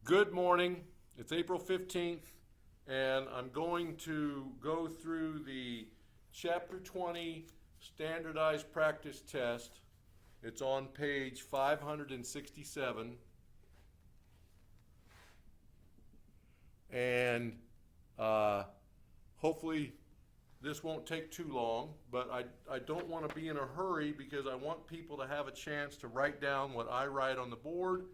Good morning. It's April 15th, and I'm going to go through the Chapter 20 Standardized Practice Test. It's on page 567. And hopefully this won't take too long, but I don't want to be in a hurry because I want people to have a chance to write down what I write on the board.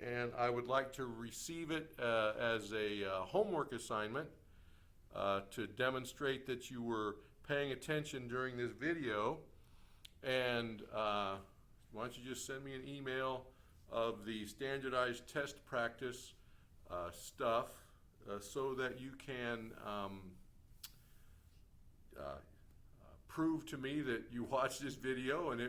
And I would like to receive it as a homework assignment to demonstrate that you were paying attention during this video. And why don't you just send me an email of the standardized test practice stuff so that you can prove to me that you watched this video and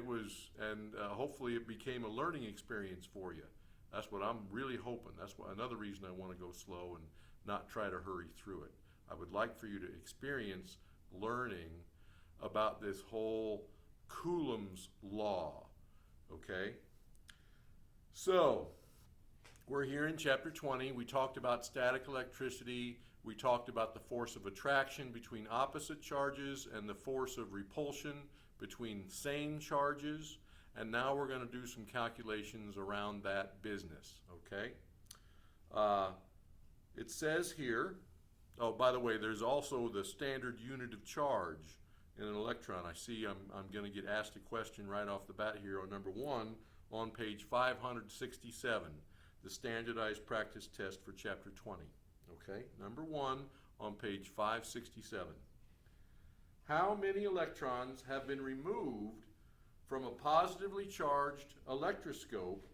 hopefully it became a learning experience for you. That's what I'm really hoping. That's another reason I want to go slow and not try to hurry through it. I would like for you to experience learning about this whole Coulomb's law, okay? So, we're here in chapter 20. We talked about static electricity. We talked about the force of attraction between opposite charges and the force of repulsion between same charges. And now we're going to do some calculations around that business, okay? It says here, oh, by the way, there's also the standard unit of charge in an electron. I see I'm going to get asked a question right off the bat here on number 1 on page 567, the standardized practice test for chapter 20, okay? Number 1 on page 567. How many electrons have been removed from a positively charged electroscope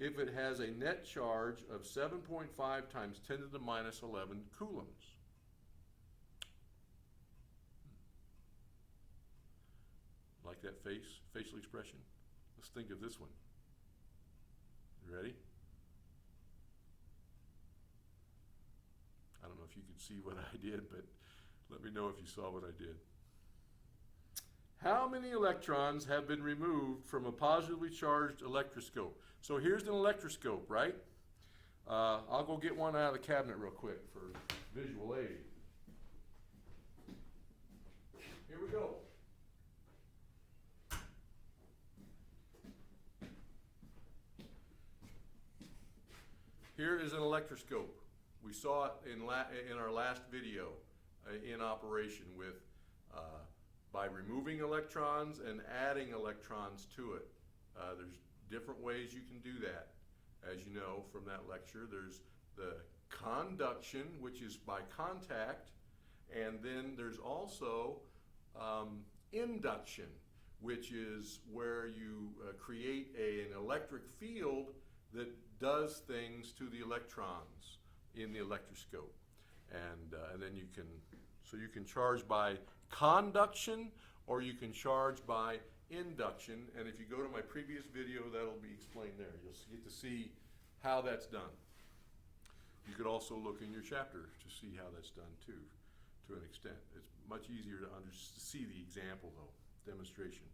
if it has a net charge of 7.5 times 10 to the minus 11 coulombs? Like that facial expression? Let's think of this one. You ready? I don't know if you could see what I did, but let me know if you saw what I did. How many electrons have been removed from a positively charged electroscope? So here's an electroscope, right? I'll go get one out of the cabinet real quick for visual aid. Here we go. Here is an electroscope. We saw it in our last video in operation with by removing electrons and adding electrons to it. There's different ways you can do that. As you know from that lecture, there's the conduction, which is by contact, and then there's also induction, which is where you create an electric field that does things to the electrons in the electroscope. And then you can charge by conduction or you can charge by induction. And if you go to my previous video, that'll be explained there. You'll get to see how that's done. You could also look in your chapter to see how that's done too, to an extent. It's much easier to see the example though, demonstration.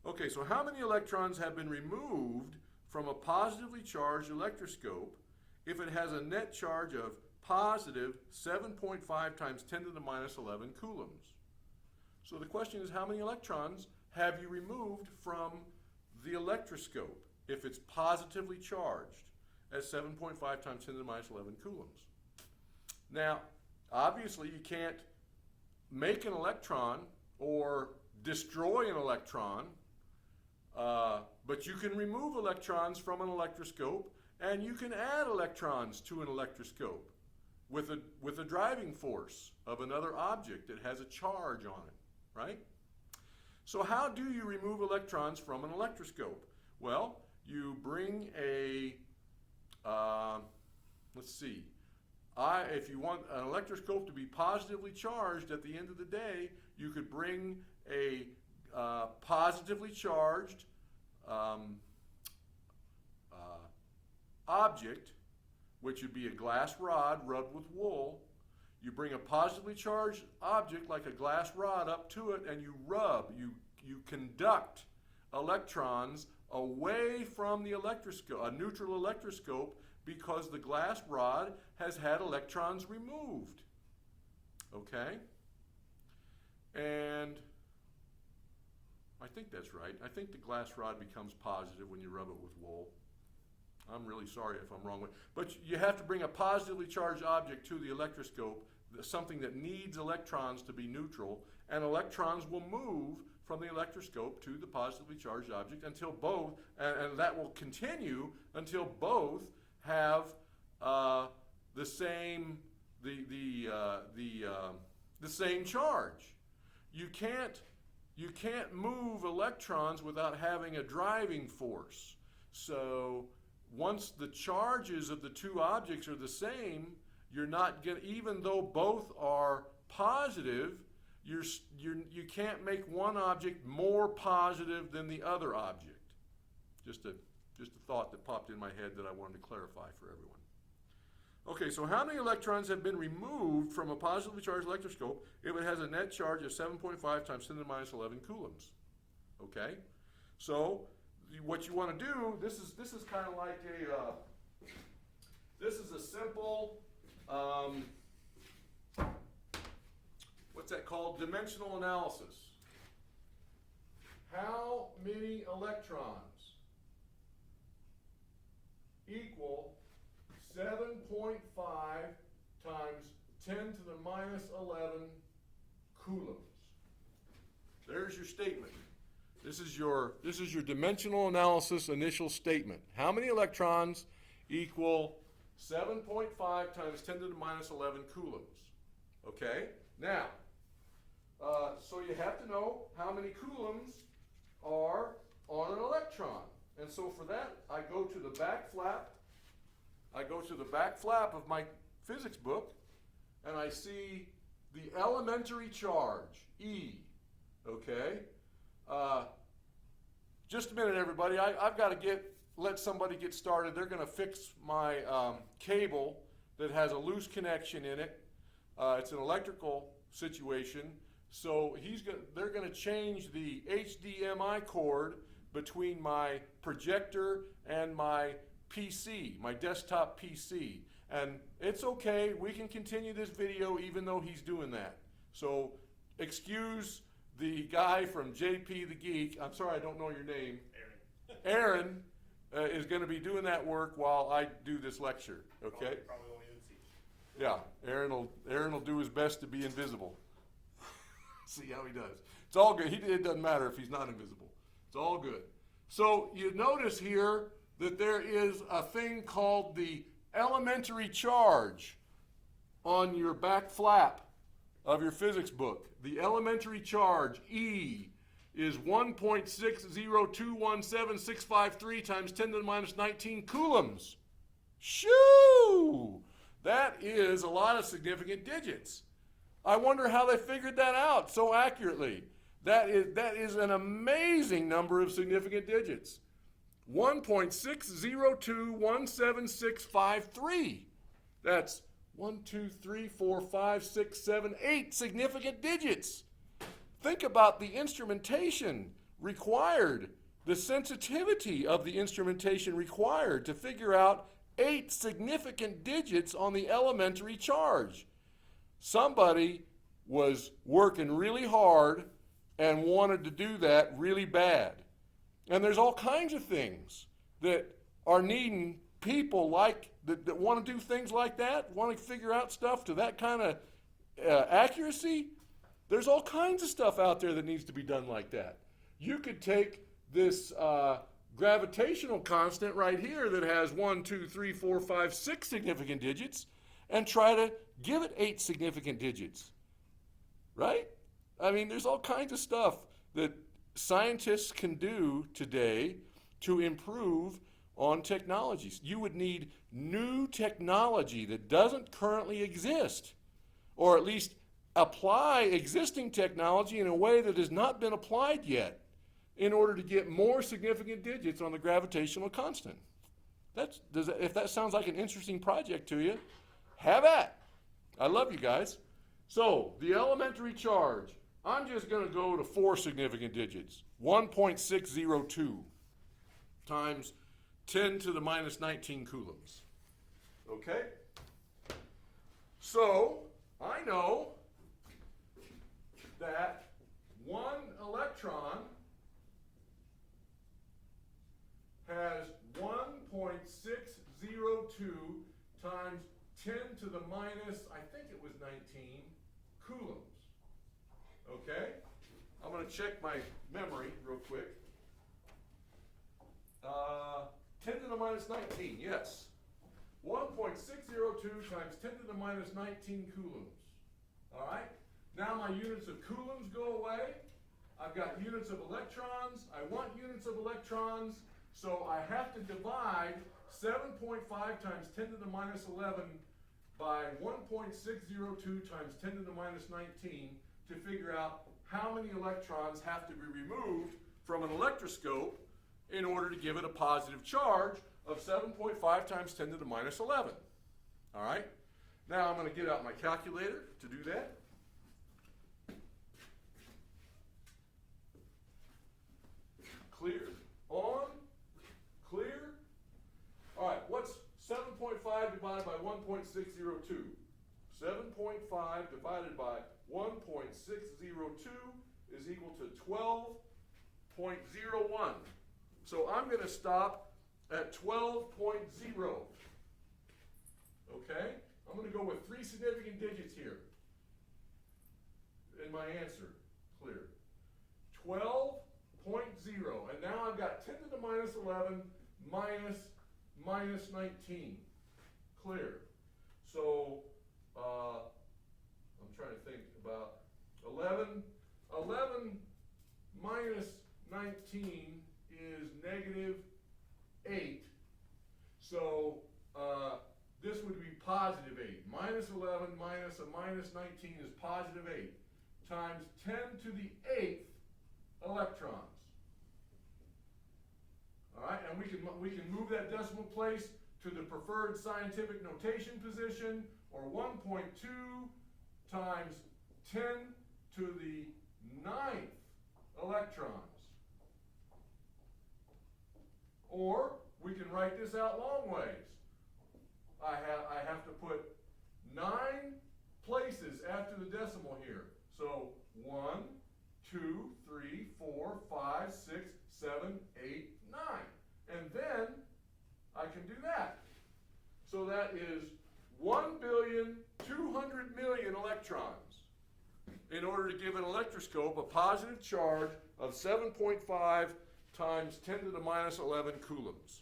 Okay, so how many electrons have been removed from a positively charged electroscope if it has a net charge of positive 7.5 times 10 to the minus 11 coulombs? So the question is, how many electrons have you removed from the electroscope if it's positively charged at 7.5 times 10 to the minus 11 coulombs? Now, obviously you can't make an electron or destroy an electron, but you can remove electrons from an electroscope and you can add electrons to an electroscope with a driving force of another object that has a charge on it, right? So how do you remove electrons from an electroscope? Well, you bring a, let's see, if you want an electroscope to be positively charged at the end of the day, you could bring a positively charged object, which would be a glass rod rubbed with wool. You bring a positively charged object like a glass rod up to it and you rub, you conduct electrons away from the electroscope, a neutral electroscope, because the glass rod has had electrons removed. Okay? And I think that's right. I think the glass rod becomes positive when you rub it with wool. I'm really sorry if I'm wrong with, but you have to bring a positively charged object to the electroscope, something that needs electrons to be neutral, and electrons will move from the electroscope to the positively charged object until both, and that will continue until both have the same same charge. You can't move electrons without having a driving force. So once the charges of the two objects are the same, you're not going, even though both are positive, you can't make one object more positive than the other object. Just a thought that popped in my head that I wanted to clarify for everyone. Okay, so how many electrons have been removed from a positively charged electroscope if it has a net charge of 7.5 times 10 to the minus 11 coulombs? Okay, so what you want to do, this is kind of like this is a simple, what's that called? Dimensional analysis. How many electrons equal 7.5 times 10 to the minus 11 coulombs? There's your statement. This is your dimensional analysis initial statement. How many electrons equal 7.5 times 10 to the minus 11 coulombs? Okay? Now, so you have to know how many coulombs are on an electron. And so for that, I go to the back flap. I go to the back flap of my physics book, and I see the elementary charge, E. Okay? Just a minute, everybody. I've got to let somebody get started. They're going to fix my cable that has a loose connection in it. It's an electrical situation. So they're going to change the HDMI cord between my projector and my PC, my desktop PC. And it's okay, we can continue this video even though he's doing that. So excuse the guy from JP the Geek, I'm sorry I don't know your name. Aaron is going to be doing that work while I do this lecture, okay? Probably won't even see it. Yeah, Aaron will do his best to be invisible. See how he does. It's all good. It doesn't matter if he's not invisible. It's all good. So you notice here that there is a thing called the elementary charge on your back flap of your physics book. The elementary charge, E, is 1.6021763 times 10 to the minus 19 coulombs. Shoo! That is a lot of significant digits. I wonder how they figured that out so accurately. That is an amazing number of significant digits. 1.6021763. That's 1, 2, 3, 4, 5, 6, 7, 8 significant digits. Think about the instrumentation required, the sensitivity of the instrumentation required to figure out 8 significant digits on the elementary charge. Somebody was working really hard and wanted to do that really bad. And there's all kinds of things that are needing people like that want to do things like that, want to figure out stuff to that kind of accuracy. There's all kinds of stuff out there that needs to be done like that. You could take this gravitational constant right here that has 1, 2, 3, 4, 5, 6 significant digits and try to give it 8 significant digits, right? I mean, there's all kinds of stuff that scientists can do today to improve on technologies. You would need new technology that doesn't currently exist, or at least apply existing technology in a way that has not been applied yet in order to get more significant digits on the gravitational constant. If that sounds like an interesting project to you, have at. I love you guys. So the elementary charge, I'm just going to go to 4 significant digits, 1.602. times 10 to the minus 19 coulombs. Okay? So, I know that one electron has 1.602 times 10 to the minus, I think it was 19, coulombs. Okay? I'm going to check my memory real quick. 10 to the minus 19, yes. 1.602 times 10 to the minus 19 coulombs. All right? Now my units of coulombs go away. I've got units of electrons. I want units of electrons. So I have to divide 7.5 times 10 to the minus 11 by 1.602 times 10 to the minus 19 to figure out how many electrons have to be removed from an electroscope in order to give it a positive charge of 7.5 times 10 to the minus 11. All right? Now I'm going to get out my calculator to do that. Clear. On. Clear. All right, what's 7.5 divided by 1.602? 7.5 divided by 1.602 is equal to 12.01. So I'm going to stop at 12.0. Okay? I'm going to go with 3 significant digits here in my answer. Clear. 12.0. And now I've got 10 to the minus 11 minus 19. Clear. So I'm trying to think about 11 minus 19 is negative 8. So this would be positive 8. Minus 11 minus a minus 19 is positive 8 times 10 to the 8th electrons. All right, and we can move that decimal place to the preferred scientific notation position, or 1.2 times 10 to the 9th electrons. Or we can write this out long ways. I have to put 9 places after the decimal here. So 1, 2, 3, 4, 5, 6, 7, 8, 9. And then I can do that. So that is 1,200,000,000 electrons in order to give an electroscope a positive charge of 7.5 times 10 to the minus 11 coulombs.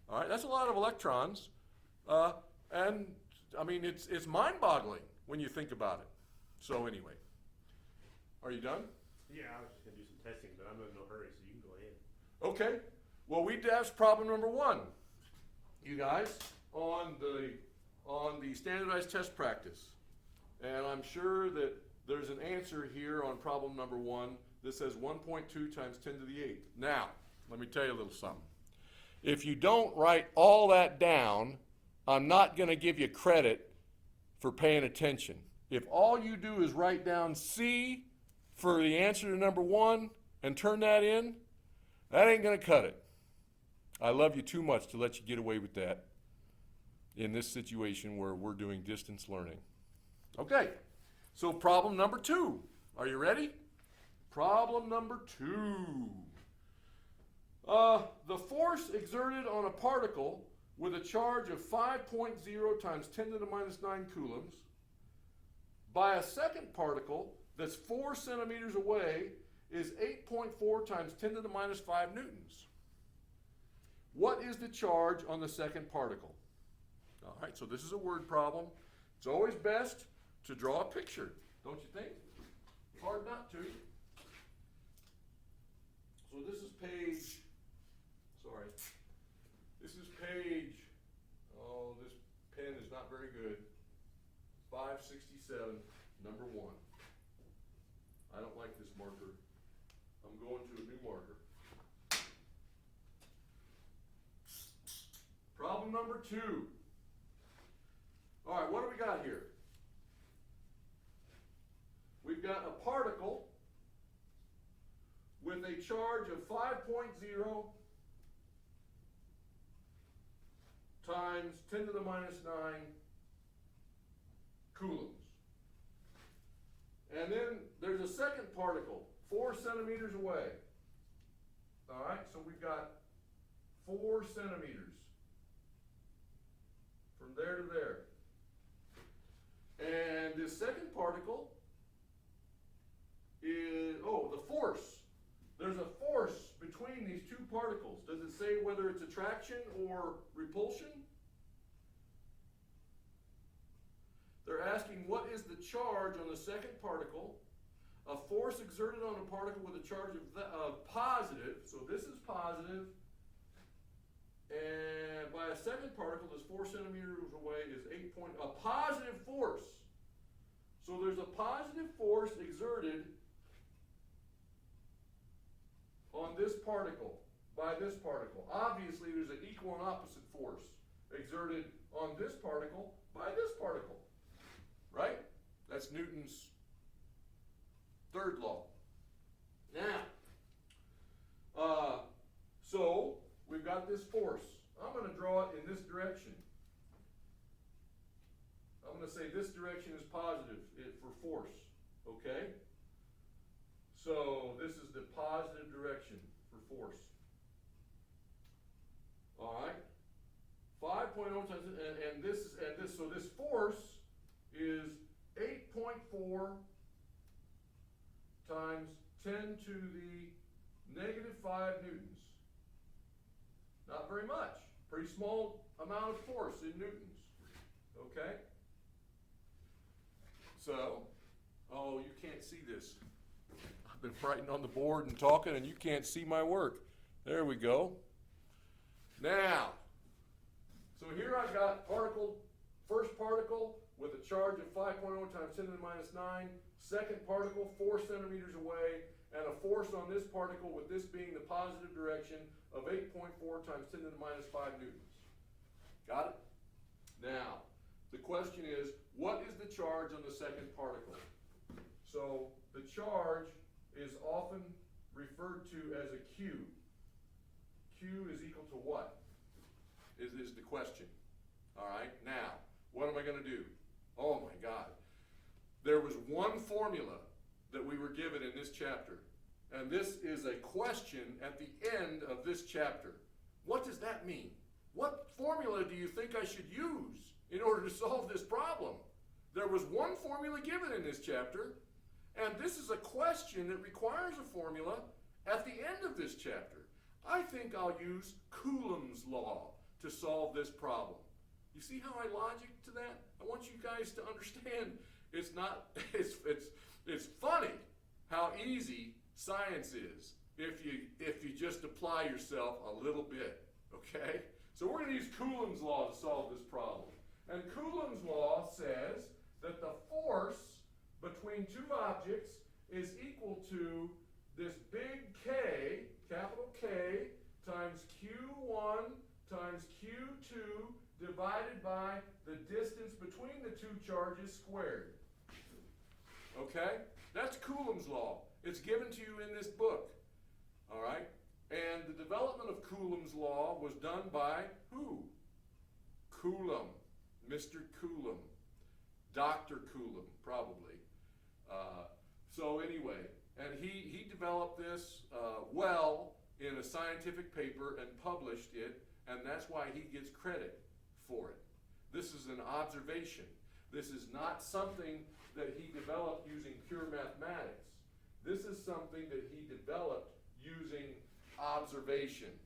All right, that's a lot of electrons. And I mean, it's mind-boggling when you think about it. So anyway, are you done? Yeah, I was just going to do some testing, but I'm in no hurry, so you can go ahead. Okay. Well, that's problem number 1, you guys, on the standardized test practice. And I'm sure that there's an answer here on problem number 1 that says 1.2 times 10 to the 8th. Now, let me tell you a little something. If you don't write all that down, I'm not going to give you credit for paying attention. If all you do is write down C for the answer to number 1 and turn that in, that ain't going to cut it. I love you too much to let you get away with that in this situation where we're doing distance learning. Okay, so problem number 2. Are you ready? Problem number 2. The force exerted on a particle with a charge of 5.0 times 10 to the minus 9 coulombs by a second particle that's 4 centimeters away is 8.4 times 10 to the minus 5 newtons. What is the charge on the second particle? All right, so this is a word problem. It's always best to draw a picture, don't you think? Hard not to. So this is page, this pen is not very good, 567, number 1. I don't like this marker. I'm going to a new marker. Problem number 2. All right, what do we got here? We've got a particle with a charge of 5.0 times 10 to the minus 9 coulombs. And then there's a second particle, 4 centimeters away. All right, so we've got 4 centimeters from there to there. And this second particle is, the force. There's a force between these two particles. Does it say whether it's attraction or repulsion? They're asking what is the charge on the second particle, a force exerted on a particle with a charge of positive, so this is positive, and by a second particle that's 4 centimeters away is a positive force. So there's a positive force exerted on this particle by this particle. Obviously there's an equal and opposite force exerted on this particle by this particle. Right? That's Newton's third law. Now, so we've got this force. I'm going to draw it in this direction. I'm going to say this direction is positive for force. Okay? So this is the positive direction for force. All right? 5.0 times, and this, so this force is 8.4 times 10 to the negative 5 newtons. Not very much. Pretty small amount of force in newtons. Okay? So, oh, you can't see this. I've been writing on the board and talking, and you can't see my work. There we go. Now, so here I've got first particle with a charge of 5.0 times 10 to the minus 9, second particle 4 centimeters away, and a force on this particle with this being the positive direction of 8.4 times 10 to the minus 5 newtons. Got it? Now, the question is, what is the charge on the second particle? So, the charge is often referred to as a Q. Q is equal to what? Is the question. All right, now, what am I going to do? Oh my God. There was one formula that we were given in this chapter, and this is a question at the end of this chapter. What does that mean? What formula do you think I should use in order to solve this problem? There was one formula given in this chapter, and this is a question that requires a formula at the end of this chapter. I think I'll use Coulomb's law to solve this problem. You see how I logic to that? I want you guys to understand it's funny how easy science is if you just apply yourself a little bit, okay? So we're going to use Coulomb's law to solve this problem. And Coulomb's law says that the force between two objects is equal to this big K, capital K, times Q1 times Q2 divided by the distance between the two charges squared. Okay? That's Coulomb's law. It's given to you in this book. All right? And the development of Coulomb's law was done by who? Coulomb. Mr. Coulomb. Dr. Coulomb, probably. So anyway, and he developed this well in a scientific paper and published it, and that's why he gets credit for it. This is an observation. This is not something that he developed using pure mathematics. This is something that he developed using observation.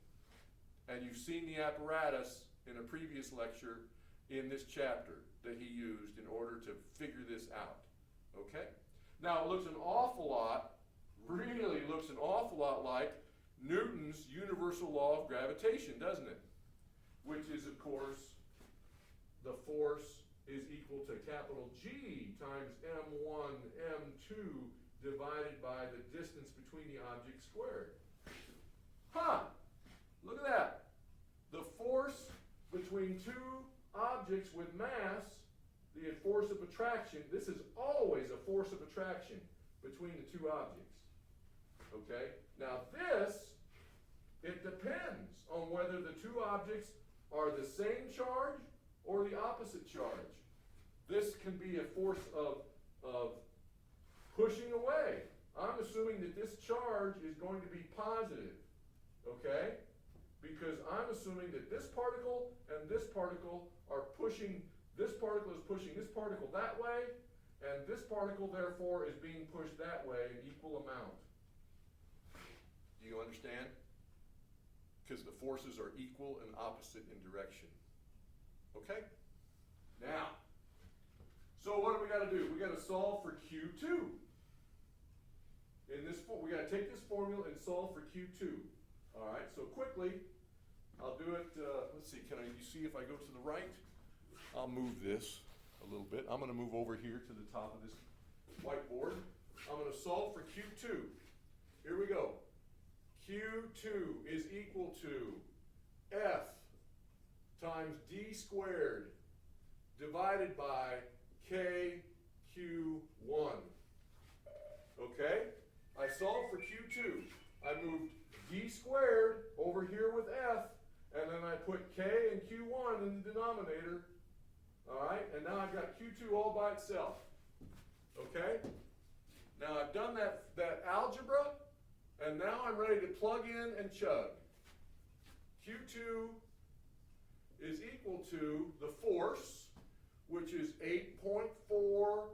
And you've seen the apparatus in a previous lecture in this chapter that he used in order to figure this out. Okay? Now it looks an awful lot, really looks an awful lot like Newton's universal law of gravitation, doesn't it? Which is, of course, the force is equal to capital G times M1, M2 divided by the distance between the objects squared. Look at that. The force between two objects with mass, the force of attraction, this is always a force of attraction between the two objects. Okay? Now this, it depends on whether the two objects are the same charge or the opposite charge. This can be a force of pushing away. I'm assuming that this charge is going to be positive, okay? Because I'm assuming that this particle and this particle are pushing, this particle is pushing this particle that way, and this particle, therefore, is being pushed that way in equal amount. Do you understand? Because the forces are equal and opposite in direction. Okay? Now, so what do we got to do? We got to solve for Q2. In this, we got to take this formula and solve for Q2. All right, so quickly, I'll do it, let's see, you see if I go to the right? I'll move this a little bit. I'm going to move over here to the top of this whiteboard. I'm going to solve for Q2. Here we go. Q2 is equal to F times D squared divided by KQ1. Okay? I solved for Q2. I moved D squared over here with F, and then I put K and Q1 in the denominator. All right? And now I've got Q2 all by itself. Okay? Now I've done that algebra, and now I'm ready to plug in and chug. Q2 is equal to the force, which is 8.4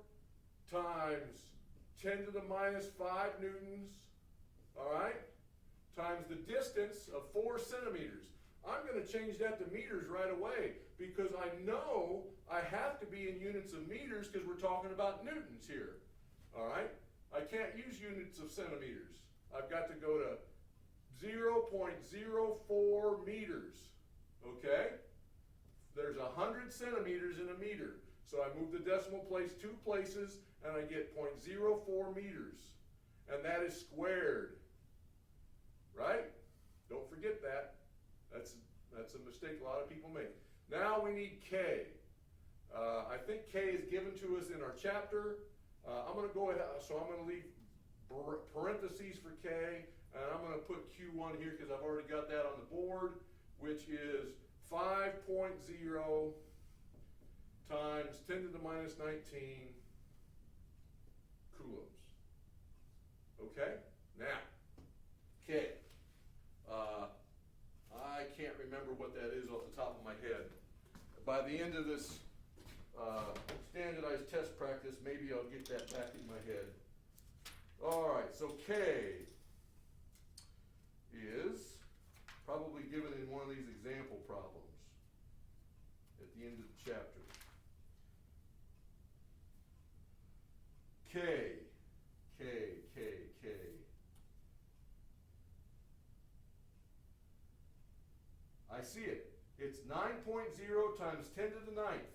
times 10 to the minus 5 newtons, all right, times the distance of 4 centimeters. I'm going to change that to meters right away because I know I have to be in units of meters because we're talking about newtons here, all right? I can't use units of centimeters. I've got to go to 0.04 meters, okay? There's 100 centimeters in a meter. So I move the decimal place 2 places, and I get 0.04 meters. And that is squared, right? Don't forget that. That's a mistake a lot of people make. Now we need K. I think K is given to us in our chapter. I'm going to go ahead, so I'm going to leave parentheses for K, and I'm going to put Q1 here because I've already got that on the board, which is 5.0 times 10 to the minus 19 coulombs. Okay? Now, K. I can't remember what that is off the top of my head. By the end of this standardized test practice, maybe I'll get that back in my head. All right, so K is probably given in one of these example problems at the end of the chapter. K. I see it. It's 9.0 times 10 to the 9th.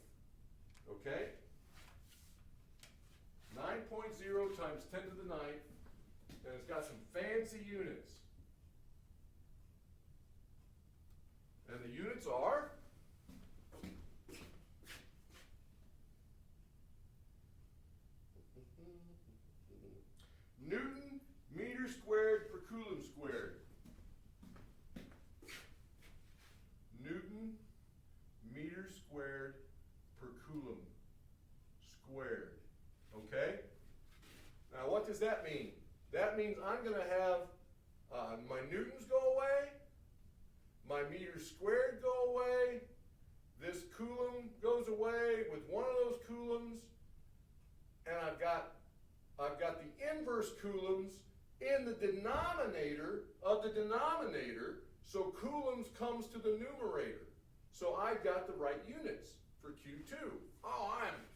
Okay? 9.0 times 10 to the 9th, and it's got some fancy units. And the units are Newton meter squared per Coulomb squared. Newton meter squared per Coulomb squared. Okay? Now what does that mean? That means I'm going to have my newtons go away, my meters squared go away, this Coulomb goes away with one of those coulombs, and I've got the inverse coulombs in the denominator of the denominator, so coulombs comes to the numerator. So I've got the right units for Q2. Oh, I'm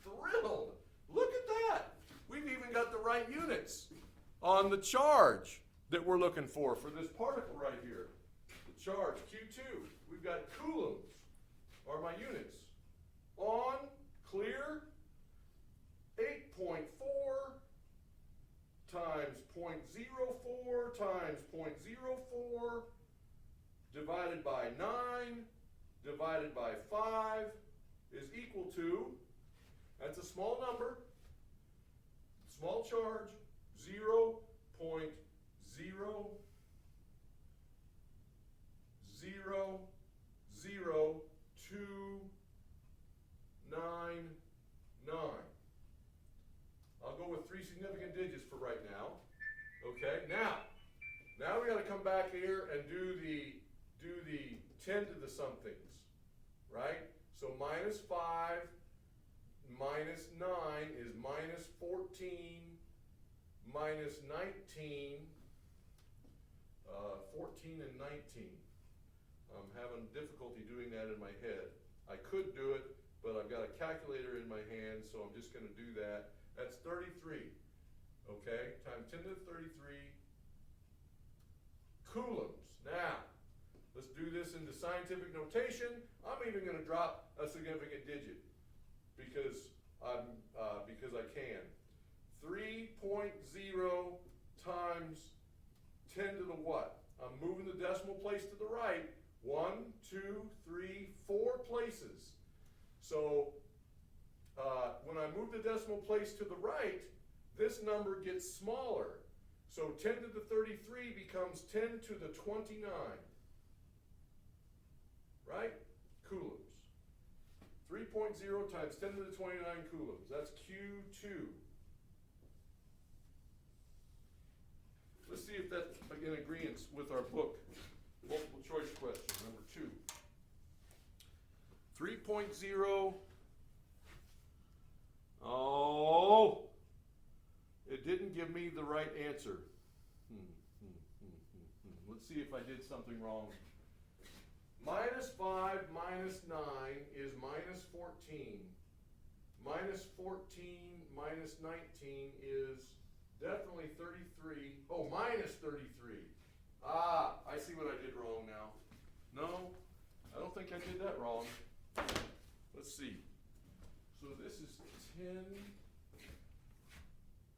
thrilled. Look at that. We've even got the right units on the charge that we're looking for this particle right here. The charge, Q2. We've got coulombs are my units. On, clear, 8.4 times 0.04 times 0.04 divided by 9 divided by 5 is equal to, that's a small number, small charge, 0.0002 somethings, right? So minus 5 minus 9 is minus 14 minus 19, 14 and 19. I'm having difficulty doing that in my head. I could do it, but I've got a calculator in my hand, so I'm just going to do that. That's 33, okay? Times 10 to the 33 coulombs. Now, let's do this into scientific notation. I'm even going to drop a significant digit because I can. 3.0 times 10 to the what? I'm moving the decimal place to the right. 1, 2, 3, 4 places. So when I move the decimal place to the right, this number gets smaller. So 10 to the 33 becomes 10 to the 29. Right? Coulombs. 3.0 times 10 to the 29 coulombs. That's Q2. Let's see if that's in agreement with our book. Multiple choice question, number 2. 3.0. Oh, it didn't give me the right answer. Let's see if I did something wrong. Minus 5 minus 9 is minus 14. Minus 14 minus 19 is definitely 33. Oh, minus 33. Ah, I see what I did wrong now. No, I don't think I did that wrong. Let's see. So this is 10.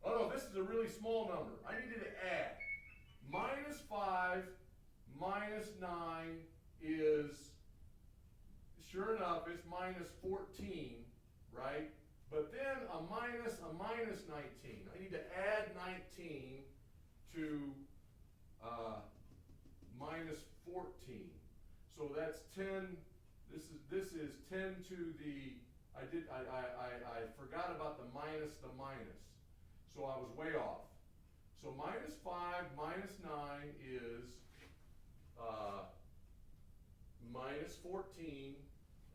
Oh no, this is a really small number. I needed to add. Minus 5 minus 9 is, sure enough, it's minus 14, right? But then a minus 19. I need to add 19 to minus 14. So that's 10. This is 10 to the, I forgot about the minus. So I was way off. So minus 5 minus 9 is minus 14,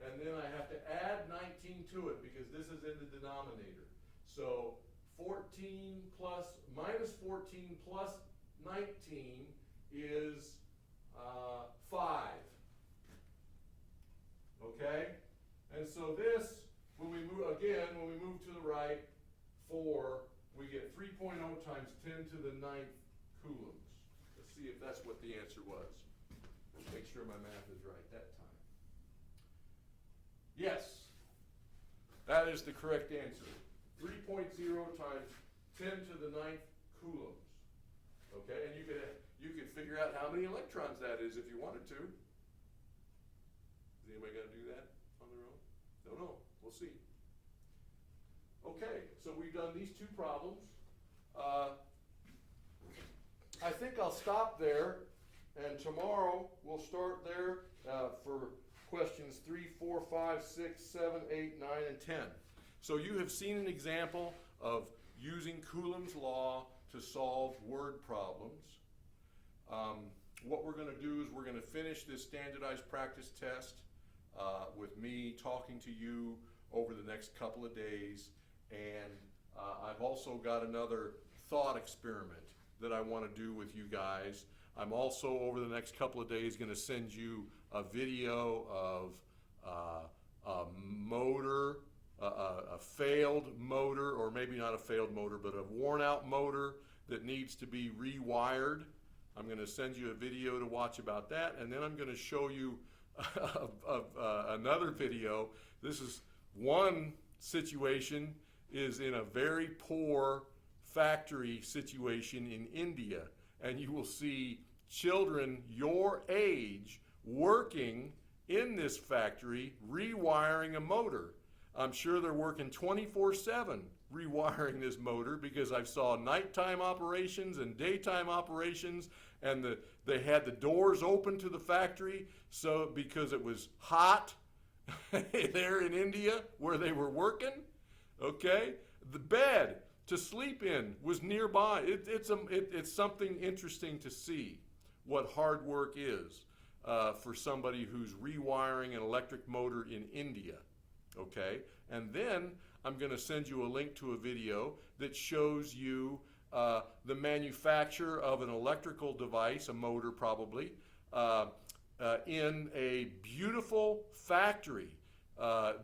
and then I have to add 19 to it because this is in the denominator. So 14 plus, minus 14 plus 19 is 5. Okay? And so this, when we move to the right, 4, we get 3.0 times 10 to the 9th coulombs. Let's see if that's what the answer was. Make sure my math is right that time. Yes, that is the correct answer. 3.0 times 10 to the 9th coulombs. Okay, and you could figure out how many electrons that is if you wanted to. Is anybody going to do that on their own? Don't know. We'll see. Okay, so we've done these 2 problems. I think I'll stop there, and tomorrow we'll start there for questions 3, 4, 5, 6, 7, 8, 9, and 10. So you have seen an example of using Coulomb's law to solve word problems. What we're going to do is we're going to finish this standardized practice test with me talking to you over the next couple of days. And I've also got another thought experiment that I want to do with you guys. I'm also, over the next couple of days, going to send you a video of a motor, a failed motor, or maybe not a failed motor, but a worn out motor that needs to be rewired. I'm going to send you a video to watch about that, and then I'm going to show you another video. This is one situation is in a very poor factory situation in India, and you will see children your age working in this factory rewiring a motor. I'm sure they're working 24/7 rewiring this motor because I saw nighttime operations and daytime operations, and they had the doors open to the factory so because it was hot there in India where they were working. Okay, the bed to sleep in was nearby. It's something interesting to see what hard work is. for somebody who's rewiring an electric motor in India, okay? And then I'm going to send you a link to a video that shows you the manufacture of an electrical device, a motor probably, in a beautiful factory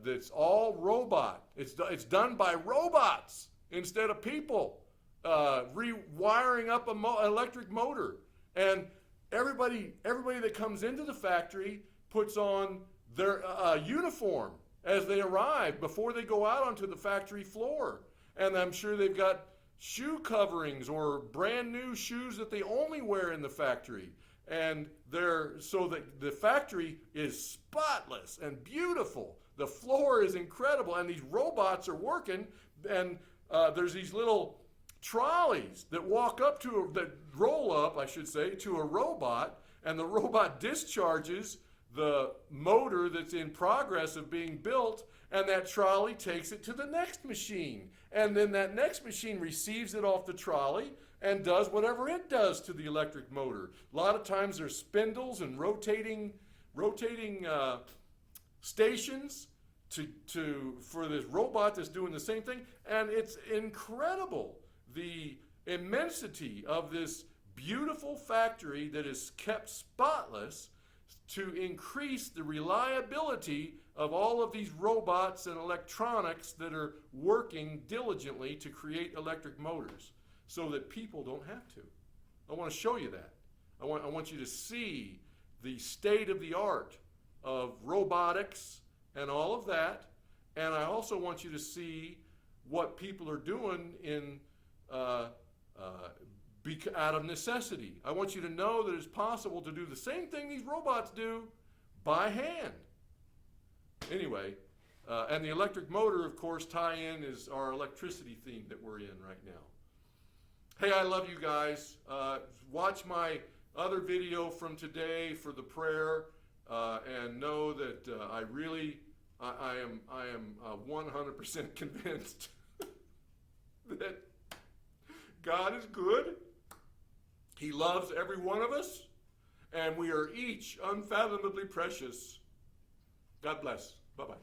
that's all robot. It's done by robots instead of people, rewiring up an electric motor. And everybody that comes into the factory puts on their uniform as they arrive before they go out onto the factory floor. And I'm sure they've got shoe coverings or brand new shoes that they only wear in the factory. And so that the factory is spotless and beautiful. The floor is incredible, and these robots are working, and there's these little trolleys that that roll up, I should say, to a robot, and the robot discharges the motor that's in progress of being built, and that trolley takes it to the next machine. And then that next machine receives it off the trolley and does whatever it does to the electric motor. A lot of times there's spindles and rotating stations for this robot that's doing the same thing, and it's incredible the immensity of this beautiful factory that is kept spotless to increase the reliability of all of these robots and electronics that are working diligently to create electric motors so that people don't have to. I want to show you that. I want you to see the state of the art of robotics and all of that, and I also want you to see what people are doing out of necessity. I want you to know that it's possible to do the same thing these robots do by hand. Anyway, and the electric motor, of course, tie-in is our electricity theme that we're in right now. Hey, I love you guys. Watch my other video from today for the prayer, and know that I am 100% convinced that God is good. He loves every one of us, and we are each unfathomably precious. God bless. Bye-bye.